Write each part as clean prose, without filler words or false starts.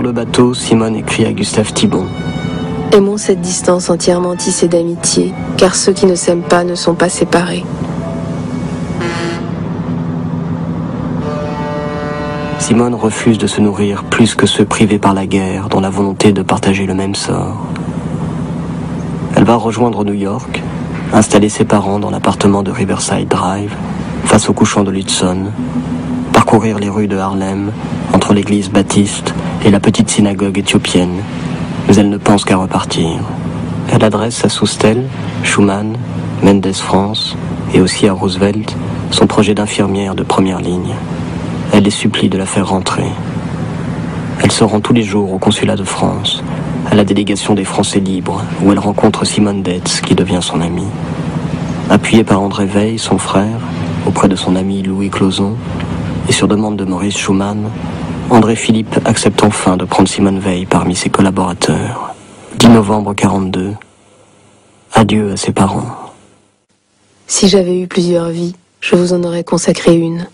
Le bateau, Simone écrit à Gustave Thibon. Aimons cette distance entièrement tissée d'amitié, car ceux qui ne s'aiment pas ne sont pas séparés. Simone refuse de se nourrir plus que ceux privés par la guerre, dont la volonté de partager le même sort. Elle va rejoindre New York, installer ses parents dans l'appartement de Riverside Drive, face au couchant de l'Hudson, parcourir les rues de Harlem, entre l'église baptiste et la petite synagogue éthiopienne, mais elle ne pense qu'à repartir. Elle adresse à Soustelle, Schumann, Mendes France et aussi à Roosevelt son projet d'infirmière de première ligne. Elle les supplie de la faire rentrer. Elle se rend tous les jours au consulat de France, à la délégation des Français libres, où elle rencontre Simone Detz, qui devient son amie. Appuyée par André Weil, son frère, auprès de son ami Louis Closon, et sur demande de Maurice Schumann, André Philippe accepte enfin de prendre Simone Weil parmi ses collaborateurs. 10 novembre 1942. Adieu à ses parents. Si j'avais eu plusieurs vies, je vous en aurais consacré une.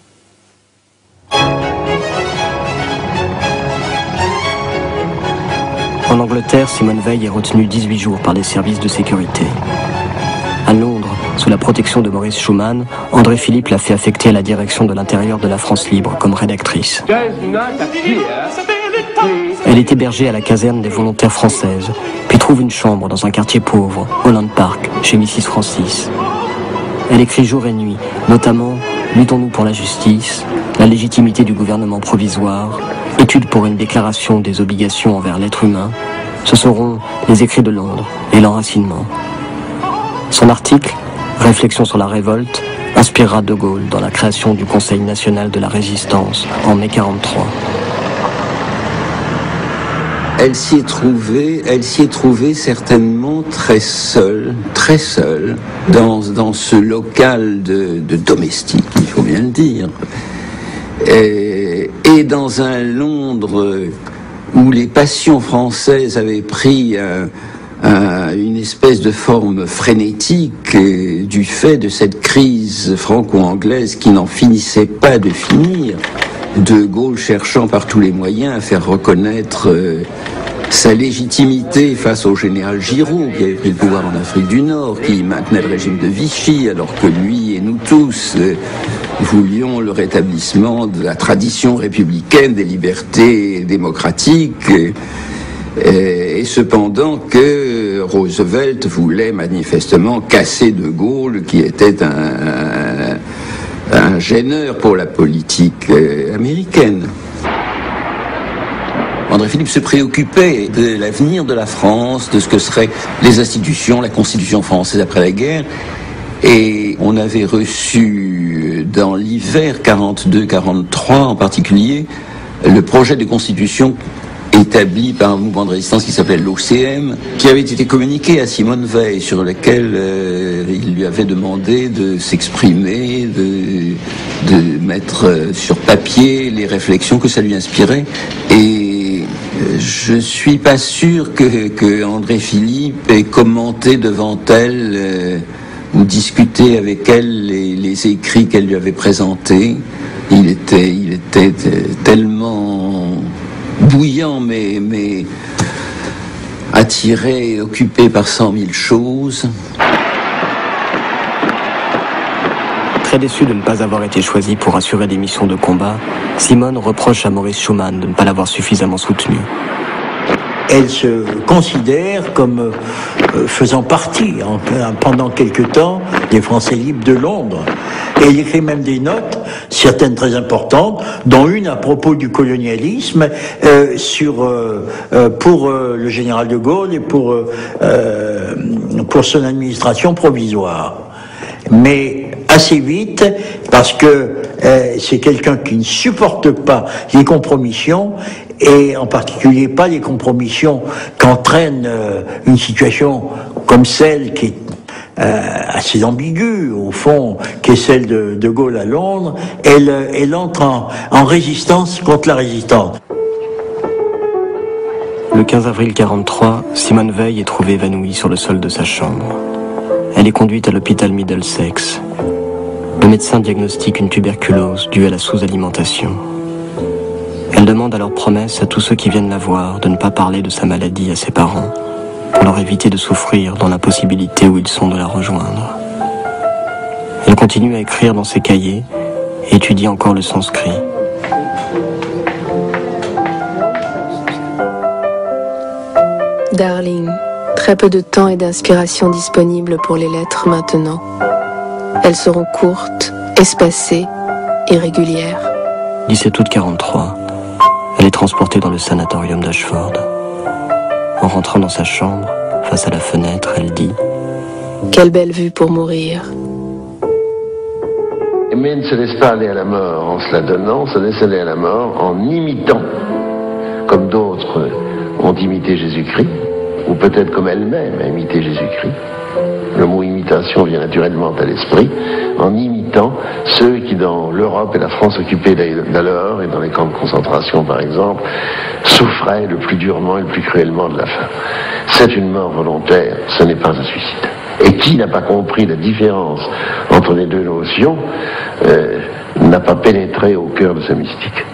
En Angleterre, Simone Weil est retenue 18 jours par les services de sécurité. À Londres, sous la protection de Maurice Schumann, André Philippe l'a fait affecter à la direction de l'intérieur de la France libre comme rédactrice. Elle est hébergée à la caserne des volontaires françaises, puis trouve une chambre dans un quartier pauvre, Holland Park, chez Mrs. Francis. Elle écrit jour et nuit, notamment « Luttons-nous pour la justice »,« La légitimité du gouvernement provisoire »,« Étude pour une déclaration des obligations envers l'être humain », ce seront les écrits de Londres et l'enracinement. Son article, Réflexion sur la révolte, inspirera De Gaulle dans la création du Conseil national de la résistance en mai 1943. Elle s'y est trouvée certainement très seule, dans ce local de domestique, il faut bien le dire. Et dans un Londres où les passions françaises avaient pris une espèce de forme frénétique du fait de cette crise franco-anglaise qui n'en finissait pas de finir, De Gaulle cherchant par tous les moyens à faire reconnaître sa légitimité face au général Giraud, qui avait pris le pouvoir en Afrique du Nord, qui maintenait le régime de Vichy, alors que lui et nous tous voulions le rétablissement de la tradition républicaine, des libertés démocratiques, et cependant que Roosevelt voulait manifestement casser De Gaulle, qui était un gêneur pour la politique américaine. André Philippe se préoccupait de l'avenir de la France, de ce que seraient les institutions, la Constitution française après la guerre. Et on avait reçu dans l'hiver 42-43 en particulier le projet de Constitution établi par un mouvement de résistance qui s'appelait l'OCM, qui avait été communiqué à Simone Weil, sur lequel il lui avait demandé de s'exprimer, de mettre sur papier les réflexions que ça lui inspirait. Et je suis pas sûr que André Philippe ait commenté devant elle ou discuté avec elle les écrits qu'elle lui avait présentés. Il était tellement bouillant, mais attiré et occupé par 100 000 choses. Très déçu de ne pas avoir été choisi pour assurer des missions de combat, Simone reproche à Maurice Schumann de ne pas l'avoir suffisamment soutenu. Elle se considère comme faisant partie, pendant quelque temps, des Français libres de Londres. Et elle écrit même des notes, certaines très importantes, dont une à propos du colonialisme, pour le général de Gaulle et pour son administration provisoire. Mais assez vite, parce que c'est quelqu'un qui ne supporte pas les compromissions, et en particulier pas les compromissions qu'entraîne une situation comme celle qui est assez ambiguë, au fond, qui est celle de Gaulle à Londres. Elle entre en résistance contre la résistance. Le 15 avril 1943, Simone Weil est trouvée évanouie sur le sol de sa chambre. Elle est conduite à l'hôpital Middlesex. Le médecin diagnostique une tuberculose due à la sous-alimentation. Elle demande alors promesse à tous ceux qui viennent la voir de ne pas parler de sa maladie à ses parents, pour leur éviter de souffrir dans l'impossibilité où ils sont de la rejoindre. Elle continue à écrire dans ses cahiers et étudie encore le sanskrit. Darling, très peu de temps et d'inspiration disponibles pour les lettres maintenant. Elles seront courtes, espacées et régulières. 17 août 43. Elle est transportée dans le sanatorium d'Ashford. En rentrant dans sa chambre, face à la fenêtre, elle dit « Quelle belle vue pour mourir !» Mais elle ne se laisse pas aller à la mort en se la donnant, se laisse aller à la mort en imitant, comme d'autres ont imité Jésus-Christ, ou peut-être comme elle-même a imité Jésus-Christ. Le mot imitation vient naturellement à l'esprit, en imitant ceux qui, dans l'Europe et la France occupée d'alors, et dans les camps de concentration par exemple, souffraient le plus durement et le plus cruellement de la faim. C'est une mort volontaire, ce n'est pas un suicide. Et qui n'a pas compris la différence entre les deux notions n'a pas pénétré au cœur de ce mystique.